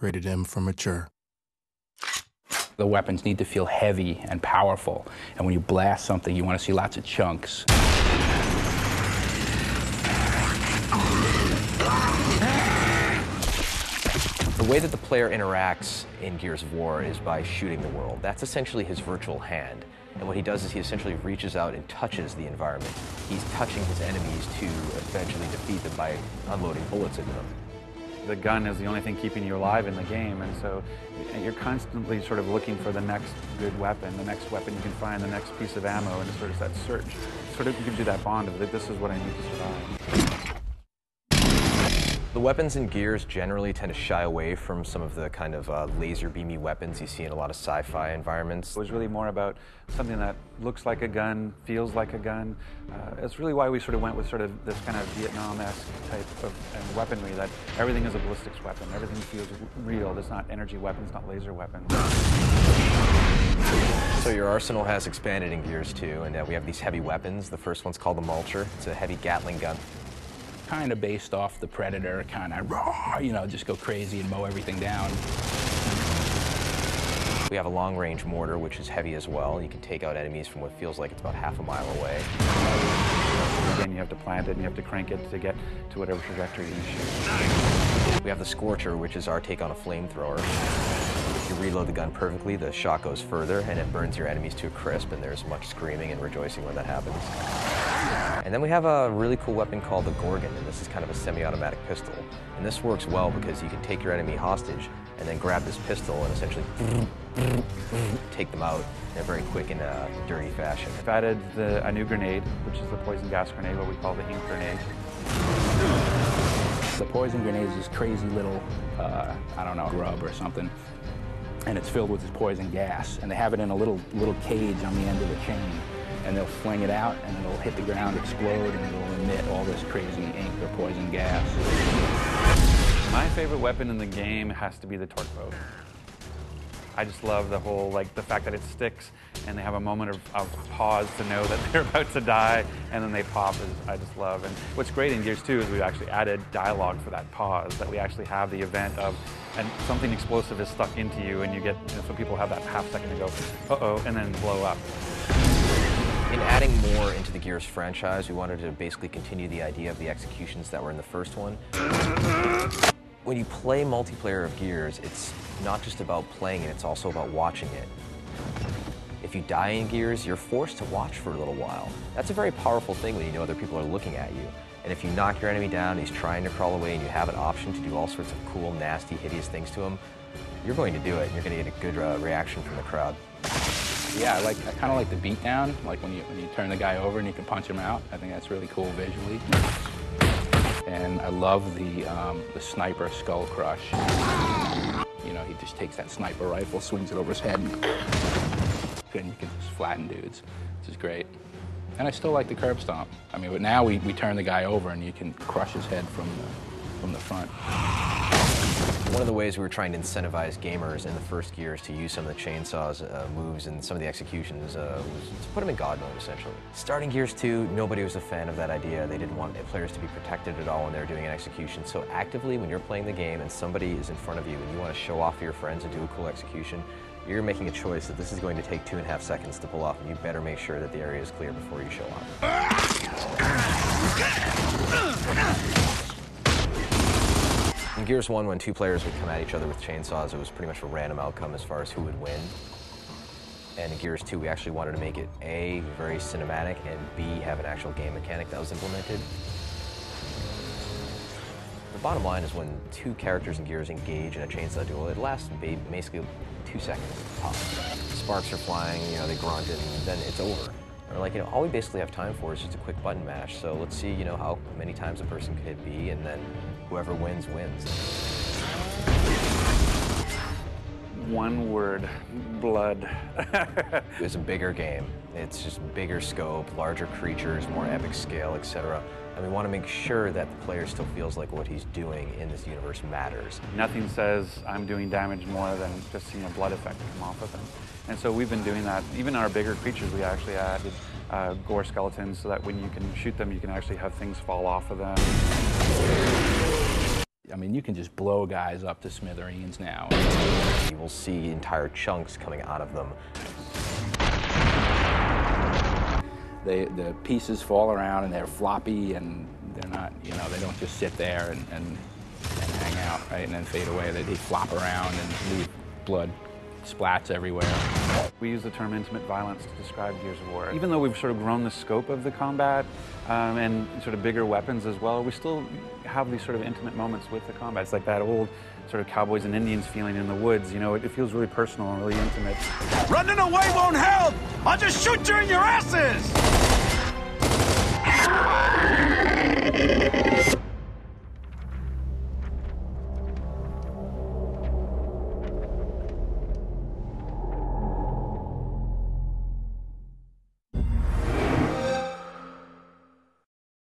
Rated M for mature. The weapons need to feel heavy and powerful, and when you blast something, you want to see lots of chunks. The way that the player interacts in Gears of War is by shooting the world. That's essentially his virtual hand. And what he does is he essentially reaches out and touches the environment. He's touching his enemies to eventually defeat them by unloading bullets into them. The gun is the only thing keeping you alive in the game, and so you're constantly sort of looking for the next good weapon, the next weapon you can find, the next piece of ammo, and it's sort of that search. Sort of gives you that bond of, this is what I need to survive. The weapons in Gears generally tend to shy away from some of the kind of laser beamy weapons you see in a lot of sci-fi environments. It was really more about something that looks like a gun, feels like a gun. It's really why we sort of went with sort of this kind of Vietnam-esque type of weaponry, that everything is a ballistics weapon, everything feels real. It's not energy weapons, not laser weapons. So your arsenal has expanded in Gears 2, and we have these heavy weapons. The first one's called the Mulcher. It's a heavy Gatling gun. Kind of based off the Predator, kind of raw, you know, just go crazy and mow everything down. We have a long-range mortar, which is heavy as well. You can take out enemies from what feels like it's about half a mile away. Again, you have to plant it and you have to crank it to get to whatever trajectory you shoot. We have the Scorcher, which is our take on a flamethrower. If you reload the gun perfectly, the shot goes further and it burns your enemies to a crisp, and there's much screaming and rejoicing when that happens. And then we have a really cool weapon called the Gorgon, and this is kind of a semi-automatic pistol. And this works well because you can take your enemy hostage and then grab this pistol and essentially take them out in a very quick and dirty fashion. I've added a new grenade, which is the poison gas grenade, what we call the ink grenade. The poison grenade is this crazy little, I don't know, grub or something. And it's filled with this poison gas. And they have it in a little cage on the end of the chain. And they'll fling it out, and it'll hit the ground, explode, and it'll emit all this crazy ink or poison gas. My favorite weapon in the game has to be the torque bow. I just love the whole, the fact that it sticks, and they have a moment of pause to know that they're about to die, and then they pop. I just love. And what's great in Gears 2 is we've actually added dialogue for that pause, that we actually have the event of, and something explosive is stuck into you, and you get, so people have that half second to go, uh-oh, and then blow up. In adding more into the Gears franchise, we wanted to basically continue the idea of the executions that were in the first one. When you play multiplayer of Gears, it's not just about playing it, it's also about watching it. If you die in Gears, you're forced to watch for a little while. That's a very powerful thing when you know other people are looking at you. And if you knock your enemy down, he's trying to crawl away, and you have an option to do all sorts of cool, nasty, hideous things to him, you're going to do it, and you're going to get a good reaction from the crowd. Yeah, I kind of like the beatdown, like when you turn the guy over and you can punch him out. I think that's really cool visually. And I love the sniper skull crush. You know, he just takes that sniper rifle, swings it over his head, and you can just flatten dudes, which is great. And I still like the curb stomp. I mean, but now we turn the guy over and you can crush his head from the front. One of the ways we were trying to incentivize gamers in the first Gears to use some of the chainsaws moves and some of the executions was to put them in God mode, essentially. Starting Gears 2, nobody was a fan of that idea. They didn't want players to be protected at all when they were doing an execution. So actively, when you're playing the game and somebody is in front of you and you want to show off to your friends and do a cool execution, you're making a choice that this is going to take 2.5 seconds to pull off, and you better make sure that the area is clear before you show off. In Gears 1, when two players would come at each other with chainsaws, it was pretty much a random outcome as far as who would win. And in Gears 2, we actually wanted to make it A, very cinematic, and B, have an actual game mechanic that was implemented. The bottom line is when two characters in Gears engage in a chainsaw duel, it lasts basically 2 seconds tops. Sparks are flying, they grunt, and then it's over. Or all we basically have time for is just a quick button mash. So let's see, how many times a person could hit B, and then whoever wins, wins. One word, blood. It's a bigger game. It's just bigger scope, larger creatures, more epic scale, etc. And we want to make sure that the player still feels like what he's doing in this universe matters. Nothing says I'm doing damage more than just seeing a blood effect come off of them. And so we've been doing that. Even our bigger creatures, we actually added gore skeletons so that when you can shoot them, you can actually have things fall off of them. I mean, you can just blow guys up to smithereens now. You will see entire chunks coming out of them. The pieces fall around and they're floppy and they're not, you know, they don't just sit there and hang out, right, and then fade away. They flop around and leave blood splats everywhere. We use the term intimate violence to describe Gears of War. Even though we've sort of grown the scope of the combat and sort of bigger weapons as well, we still have these sort of intimate moments with the combat. It's like that old sort of cowboys and Indians feeling in the woods, you know, it feels really personal and really intimate. Running away won't help! I'll just shoot you in your asses!